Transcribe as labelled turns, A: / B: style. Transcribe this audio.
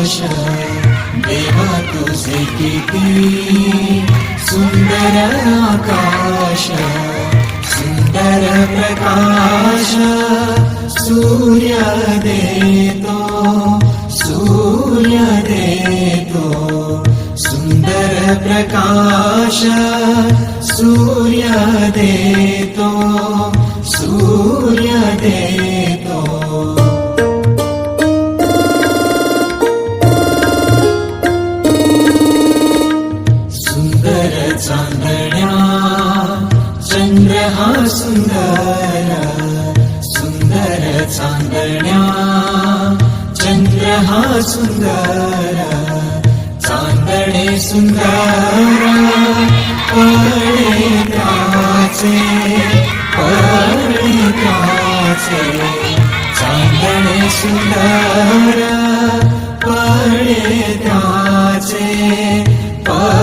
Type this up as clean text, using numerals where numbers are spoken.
A: आकाश देवा तुझे किती सुंदर आकाश सुंदर प्रकाश सूर्य देतो सुंदर प्रकाश सूर्य देतो सुंदर चांदण्या चंद्र हा सुंदर सुंदर चांदण्या चंद्र हा सुंदर चांदणे सुंदर पडे त्याचे चांदणे सुंदर